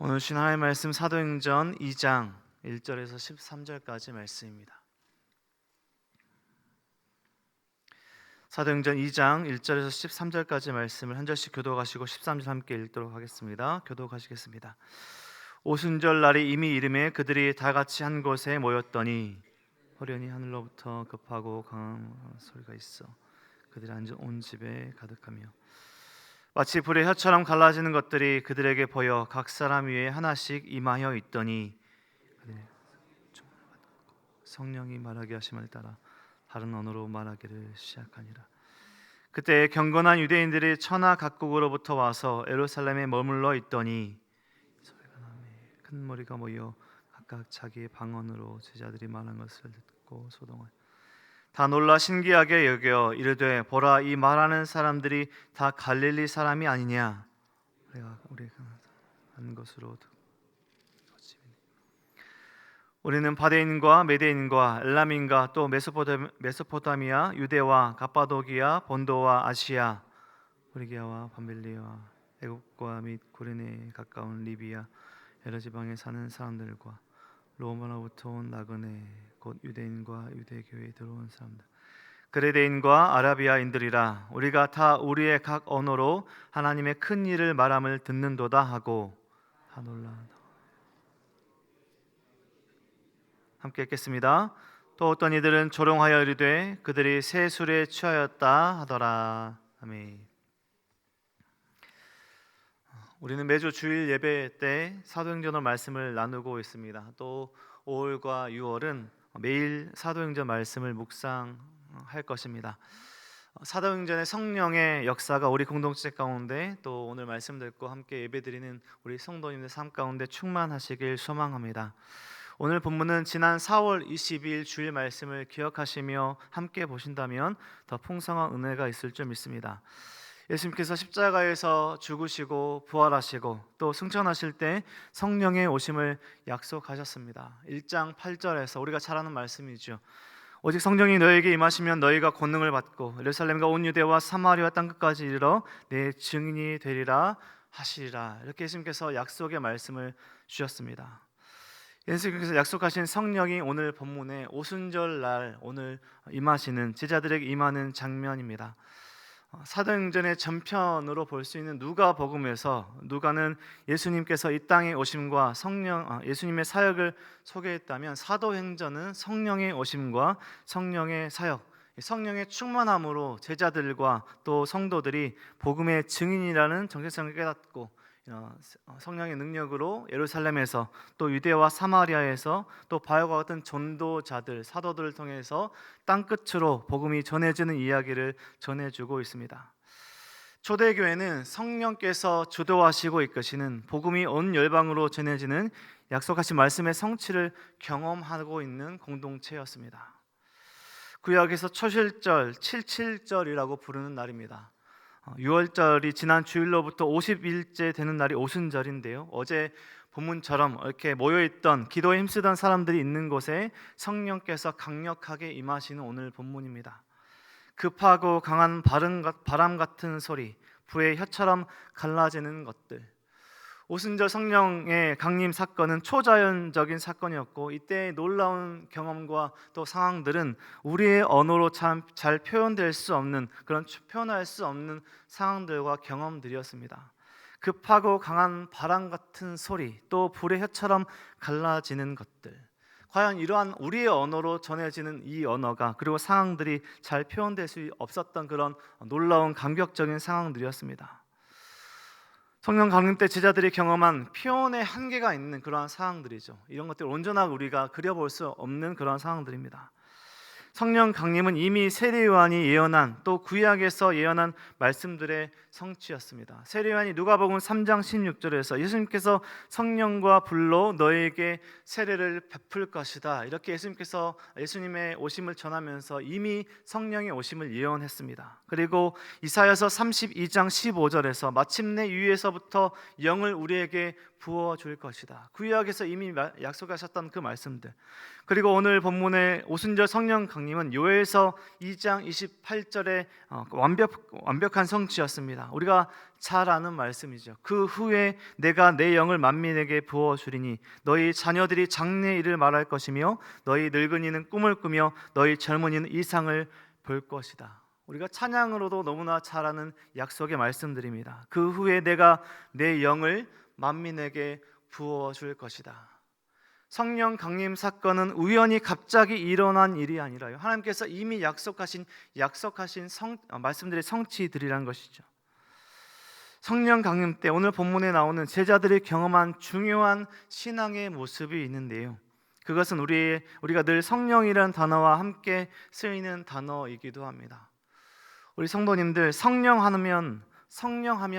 오늘 주신 하나님의 말씀 사도행전 2장 1절에서 13절까지 말씀입니다. 사도행전 2장 1절에서 13절까지 말씀을 한 절씩 교독하시고 13절 함께 읽도록 하겠습니다. 교독하시겠습니다. 오순절 날이 이미 이름에 그들이 다 같이 한 곳에 모였더니 호련히 하늘로부터 급하고 강한 소리가 있어 그들이 앉은 온 집에 가득하며 마치 불의 혀처럼 갈라지는 것들이 그들에게 보여 각 사람 위에 하나씩 임하여 있더니 성령이 말하게 하심을 따라 다른 언어로 말하기를 시작하니라. 그때 경건한 유대인들이 천하 각국으로부터 와서 예루살렘에 머물러 있더니 큰 무리가 모여 각각 자기의 방언으로 제자들이 말한 것을 듣고 소동하여 다 놀라 신기하게 여겨 이르되 보라 이 말하는 사람들이 다 갈릴리 사람이 아니냐. 우리가 한 것으로 우리는 바데인과 메데인과 엘람인과 또 메소포타미아 유대와 갑바도기아 본도와 아시아 프리기아와 밤빌리와 애국과 및 구레네에 가까운 리비아 여러 지방에 사는 사람들과 로마로부터 온 나그네 곧 유대인과 유대교회에 들어온 사람들 그레데인과 아라비아인들이라 우리가 다 우리의 각 언어로 하나님의 큰 일을 말함을 듣는도다 하고 다 놀라. 함께 읽겠습니다. 또 어떤 이들은 조롱하여 이르되 그들이 새 술에 취하였다 하더라. 아멘. 우리는 매주 주일 예배 때 사도행전의 말씀을 나누고 있습니다. 또 5월과 6월은 매일 사도행전 말씀을 묵상할 것입니다. 사도행전의 성령의 역사가 우리 공동체 가운데 또 오늘 말씀 듣고 함께 예배드리는 우리 성도님들 삶 가운데 충만하시길 소망합니다. 오늘 본문은 지난 4월 22일 주일 말씀을 기억하시며 함께 보신다면 더 풍성한 은혜가 있을 줄 믿습니다. 예수님께서 십자가에서 죽으시고 부활하시고 또 승천하실 때 성령의 오심을 약속하셨습니다. 1장 8절에서 우리가 잘 아는 말씀이죠. 오직 성령이 너에게 임하시면 너희가 권능을 받고 예루살렘과 온 유대와 사마리아 땅 끝까지 이르러 내 증인이 되리라 하시리라. 이렇게 예수님께서 약속의 말씀을 주셨습니다. 예수님께서 약속하신 성령이 오늘 본문에 오순절 날 오늘 임하시는 제자들에게 임하는 장면입니다. 사도행전의 전편으로 볼 수 있는 누가복음에서 누가는 예수님께서 이 땅에 오심과 예수님의 사역을 소개했다면 사도행전은 성령의 오심과 성령의 사역, 성령의 충만함으로 제자들과 또 성도들이 복음의 증인이라는 정체성을 깨닫고 성령의 능력으로 예루살렘에서 또 유대와 사마리아에서 또 바울과 같은 전도자들 사도들을 통해서 땅끝으로 복음이 전해지는 이야기를 전해주고 있습니다. 초대교회는 성령께서 주도하시고 이끄시는 복음이 온 열방으로 전해지는 약속하신 말씀의 성취를 경험하고 있는 공동체였습니다. 구약에서 초실절, 칠칠절이라고 부르는 날입니다. 6월절이 지난 주일로부터 50일째 되는 날이 오순절인데요. 어제 본문처럼 이렇게 모여있던 기도에 힘쓰던 사람들이 있는 곳에 성령께서 강력하게 임하시는 오늘 본문입니다. 급하고 강한 바람 같은 소리, 불의 혀처럼 갈라지는 것들. 오순절 성령의 강림 사건은 초자연적인 사건이었고 이때의 놀라운 경험과 또 상황들은 우리의 언어로 참 잘 표현될 수 없는 그런 표현할 수 없는 상황들과 경험들이었습니다. 급하고 강한 바람 같은 소리, 또 불의 혀처럼 갈라지는 것들. 과연 이러한 우리의 언어로 전해지는 이 언어가 그리고 상황들이 잘 표현될 수 없었던 그런 놀라운 감격적인 상황들이었습니다. 성령 강림 때 제자들이 경험한 표현의 한계가 있는 그러한 상황들이죠. 이런 것들을 온전하게 우리가 그려볼 수 없는 그러한 상황들입니다. 성령 강림은 이미 세례 요한이 예언한 또 구약에서 예언한 말씀들의 성취였습니다. 세례 요한이 누가복음 3장 16절에서 예수님께서 성령과 불로 너에게 세례를 베풀 것이다. 이렇게 예수님께서 예수님의 오심을 전하면서 이미 성령의 오심을 예언했습니다. 그리고 이사야서 32장 15절에서 마침내 위에서부터 영을 우리에게 부어줄 것이다. 구약에서 이미 약속하셨던 그 말씀들. 그리고 오늘 본문의 오순절 성령 강림 강림은 요엘서 2장 28절의 완벽한 성취였습니다. 우리가 잘 아는 말씀이죠. 그 후에 내가 내 영을 만민에게 부어주리니 너희 자녀들이 장래의 일을 말할 것이며 너희 늙은이는 꿈을 꾸며 너희 젊은이는 이상을 볼 것이다. 우리가 찬양으로도 너무나 잘 아는 약속의 말씀드립니다. 그 후에 내가 내 영을 만민에게 부어줄 것이다. 성령 강림 사건은 우연히 갑자기 일어난 일이 아니라요, 하나님께서 이미 약속하신 말씀들의 성취들이라는 것이죠. 성령 강림 때 오늘 본문에 나오는 제자들이 경험한 중요한 신앙의 모습이 있는데요, 그것은 우리가 늘 성령이라는 단어와 함께 쓰이는 단어이기도 합니다. 우리 성도님들, 성령하면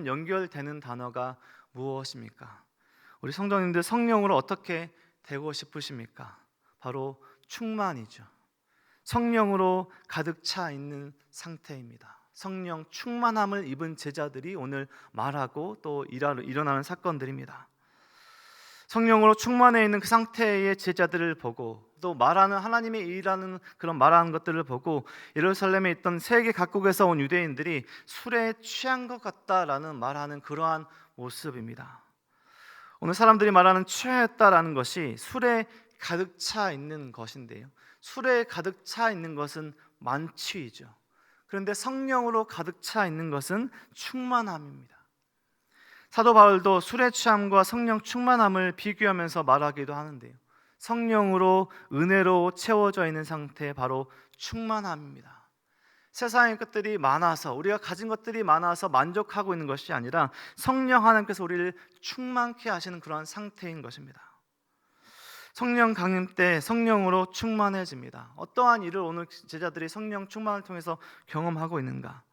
연결되는 단어가 무엇입니까? 우리 성도님들, 성령으로 어떻게 되고 싶으십니까? 바로 충만이죠. 성령으로 가득 차 있는 상태입니다. 성령 충만함을 입은 제자들이 오늘 말하고 또 일어나는 사건들입니다. 성령으로 충만해 있는 그 상태의 제자들을 보고 또 말하는 하나님의 일하는 그런 말하는 것들을 보고 예루살렘에 있던 세계 각국에서 온 유대인들이 술에 취한 것 같다라는 말하는 그러한 모습입니다. 오늘 사람들이 말하는 취했다라는 것이 술에 가득 차 있는 것인데요, 술에 가득 차 있는 것은 만취이죠. 그런데 성령으로 가득 차 있는 것은 충만함입니다. 사도 바울도 술의 취함과 성령 충만함을 비교하면서 말하기도 하는데요, 성령으로 은혜로 채워져 있는 상태, 바로 충만함입니다. 세상의 것들이 많아서, 우리가 가진 것들이 많아서 만족하고 있는 것이 아니라 성령 하나님께서 우리를 충만케 하시는 그러한 상태인 것입니다. 성령 강림 때 성령으로 충만해집니다. 어떠한 일을 오늘 제자들이 성령 충만을 통해서 경험하고 있는가?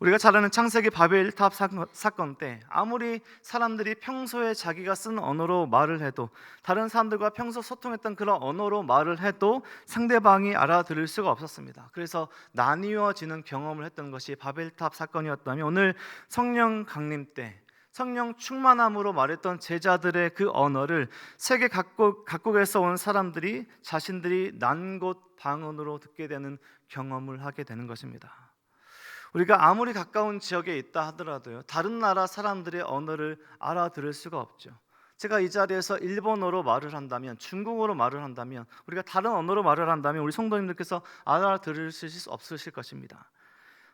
우리가 잘 아는 창세기 바벨탑 사건 때 아무리 사람들이 평소에 자기가 쓴 언어로 말을 해도, 다른 사람들과 평소 소통했던 그런 언어로 말을 해도 상대방이 알아들을 수가 없었습니다. 그래서 나뉘어지는 경험을 했던 것이 바벨탑 사건이었다면, 오늘 성령 강림 때 성령 충만함으로 말했던 제자들의 그 언어를 세계 각국에서 온 사람들이 자신들이 난 곳 방언으로 듣게 되는 경험을 하게 되는 것입니다. 우리가 아무리 가까운 지역에 있다 하더라도요, 다른 나라 사람들의 언어를 알아들을 수가 없죠. 제가 이 자리에서 일본어로 말을 한다면, 중국어로 말을 한다면, 우리가 다른 언어로 말을 한다면 우리 성도님들께서 알아들을 수 없으실 것입니다.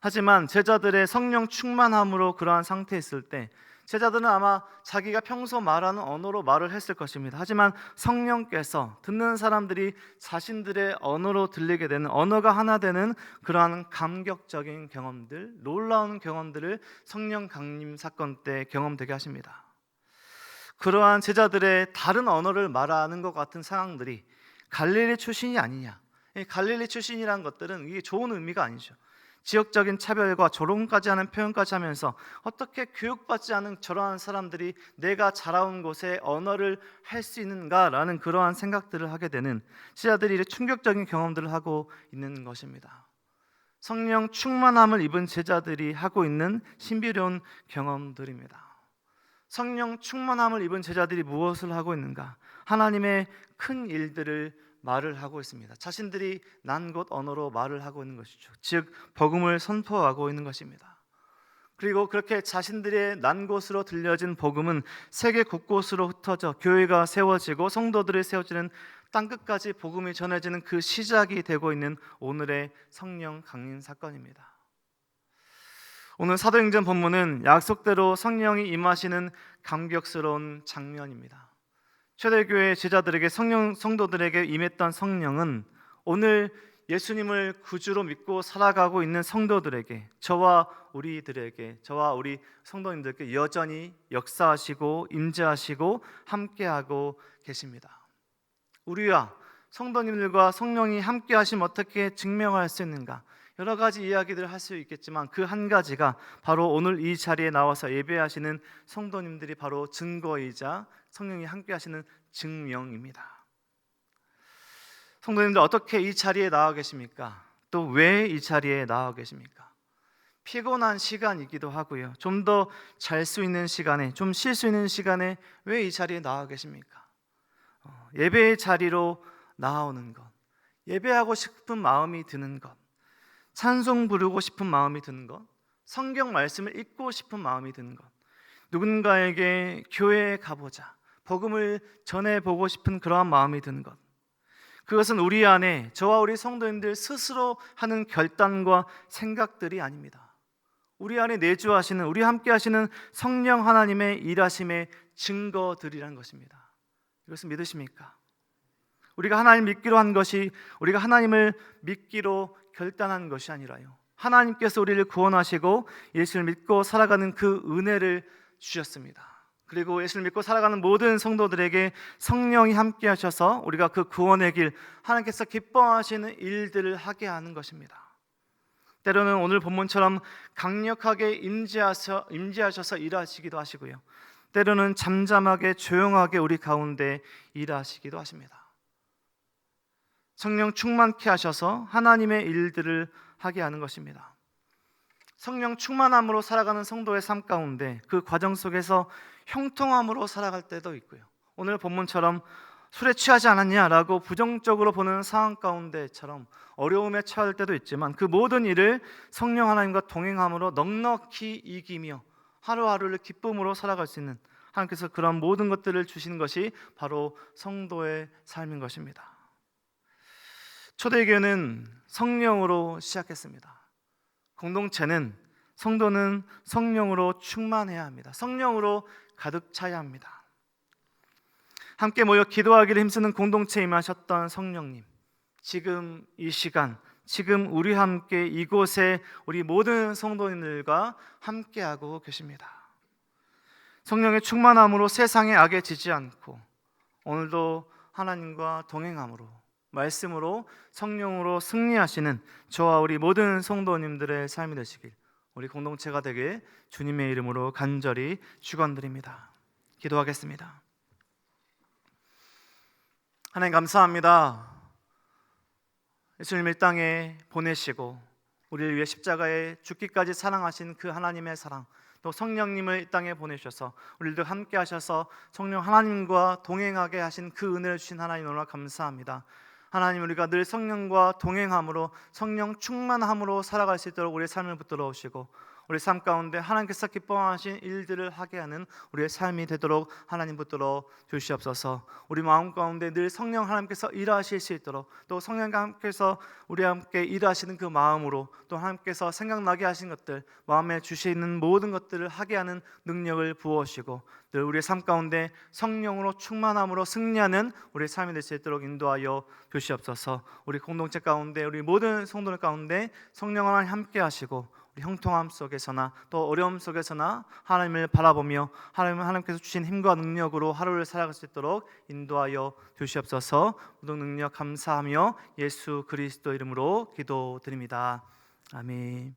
하지만 제자들의 성령 충만함으로 그러한 상태에 있을 때 제자들은 아마 자기가 평소 말하는 언어로 말을 했을 것입니다. 하지만 성령께서 듣는 사람들이 자신들의 언어로 들리게 되는, 언어가 하나 되는 그러한 감격적인 경험들, 놀라운 경험들을 성령 강림 사건 때 경험되게 하십니다. 그러한 제자들의 다른 언어를 말하는 것 같은 상황들이 갈릴리 출신이 아니냐, 갈릴리 출신이라는 것들은 이게 좋은 의미가 아니죠. 지역적인 차별과 조롱까지 하는 표현까지 하면서 어떻게 교육받지 않은 저러한 사람들이 내가 자라온 곳의 언어를 할 수 있는가라는 그러한 생각들을 하게 되는, 제자들이 이렇게 충격적인 경험들을 하고 있는 것입니다. 성령 충만함을 입은 제자들이 하고 있는 신비로운 경험들입니다. 성령 충만함을 입은 제자들이 무엇을 하고 있는가? 하나님의 큰 일들을 말을 하고 있습니다. 자신들이 난 곳 언어로 말을 하고 있는 것이죠. 즉 복음을 선포하고 있는 것입니다. 그리고 그렇게 자신들의 난 곳으로 들려진 복음은 세계 곳곳으로 흩어져 교회가 세워지고 성도들이 세워지는 땅끝까지 복음이 전해지는 그 시작이 되고 있는 오늘의 성령 강림 사건입니다. 오늘 사도행전 본문은 약속대로 성령이 임하시는 감격스러운 장면입니다. 초대교회 제자들에게, 성도들에게 임했던 성령은 오늘 예수님을 구주로 믿고 살아가고 있는 성도들에게, 저와 우리 성도님들께 여전히 역사하시고 임재하시고 함께하고 계십니다. 우리와 성도님들과 성령이 함께하시면 어떻게 증명할 수 있는가? 여러 가지 이야기들을 할 수 있겠지만 그 한 가지가 바로 오늘 이 자리에 나와서 예배하시는 성도님들이 바로 증거이자 성령이 함께 하시는 증명입니다. 성도님들, 어떻게 이 자리에 나와 계십니까? 또 왜 이 자리에 나와 계십니까? 피곤한 시간이기도 하고요, 좀 더 잘 수 있는 시간에, 좀 쉴 수 있는 시간에 왜 이 자리에 나와 계십니까? 예배의 자리로 나오는 것, 예배하고 싶은 마음이 드는 것, 찬송 부르고 싶은 마음이 드는 것, 성경 말씀을 읽고 싶은 마음이 드는 것, 누군가에게 교회에 가보자, 복음을 전해보고 싶은 그러한 마음이 드는 것, 그것은 우리 안에 저와 우리 성도님들 스스로 하는 결단과 생각들이 아닙니다. 우리 안에 내주하시는, 우리 함께 하시는 성령 하나님의 일하심의 증거들이란 것입니다. 이것을 믿으십니까? 우리가 하나님 믿기로 한 것이, 우리가 하나님을 믿기로 결단한 것이 아니라요, 하나님께서 우리를 구원하시고 예수를 믿고 살아가는 그 은혜를 주셨습니다. 그리고 예수를 믿고 살아가는 모든 성도들에게 성령이 함께 하셔서 우리가 그 구원의 길, 하나님께서 기뻐하시는 일들을 하게 하는 것입니다. 때로는 오늘 본문처럼 강력하게 임재하셔서 일하시기도 하시고요, 때로는 잠잠하게 조용하게 우리 가운데 일하시기도 하십니다. 성령 충만케 하셔서 하나님의 일들을 하게 하는 것입니다. 성령 충만함으로 살아가는 성도의 삶 가운데 그 과정 속에서 형통함으로 살아갈 때도 있고요, 오늘 본문처럼 술에 취하지 않았냐라고 부정적으로 보는 상황 가운데처럼 어려움에 처할 때도 있지만, 그 모든 일을 성령 하나님과 동행함으로 넉넉히 이기며 하루하루를 기쁨으로 살아갈 수 있는, 하나님께서 그런 모든 것들을 주시는 것이 바로 성도의 삶인 것입니다. 초대교회는 성령으로 시작했습니다. 공동체는, 성도는 성령으로 충만해야 합니다. 성령으로 가득 차야 합니다. 함께 모여 기도하기를 힘쓰는 공동체에 임하셨던 성령님, 지금 이 시간, 지금 우리 함께 이곳에 우리 모든 성도님들과 함께하고 계십니다. 성령의 충만함으로 세상의 악에 지지 않고, 오늘도 하나님과 동행함으로, 말씀으로, 성령으로 승리하시는 저와 우리 모든 성도님들의 삶이 되시길, 우리 공동체가 되길 주님의 이름으로 간절히 축원드립니다. 기도하겠습니다. 하나님 감사합니다. 예수님을 땅에 보내시고 우리를 위해 십자가에 죽기까지 사랑하신 그 하나님의 사랑, 또 성령님을 이 땅에 보내셔서 우리도 함께 하셔서 성령 하나님과 동행하게 하신 그 은혜를 주신 하나님 너무나 감사합니다. 하나님, 우리가 늘 성령과 동행함으로, 성령 충만함으로 살아갈 수 있도록 우리의 삶을 붙들어 오시고, 우리 삶 가운데 하나님께서 기뻐하신 일들을 하게 하는 우리의 삶이 되도록 하나님 붙들어 주시옵소서. 우리 마음 가운데 늘 성령 하나님께서 일하실 수 있도록, 또 성령과 함께서 우리 함께 일하시는 그 마음으로, 또 하나님께서 생각나게 하신 것들, 마음에 주시는 모든 것들을 하게 하는 능력을 부어주시고, 늘 우리의 삶 가운데 성령으로 충만함으로 승리하는 우리의 삶이 될 수 있도록 인도하여 주시옵소서. 우리 공동체 가운데, 우리 모든 성도들 가운데 성령 하나님 함께 하시고, 형통함 속에서나 또 어려움 속에서나 하나님을 바라보며 하나님께서 주신 힘과 능력으로 하루를 살아갈 수 있도록 인도하여 주시옵소서. 모든 능력 감사하며 예수 그리스도 이름으로 기도드립니다. 아멘.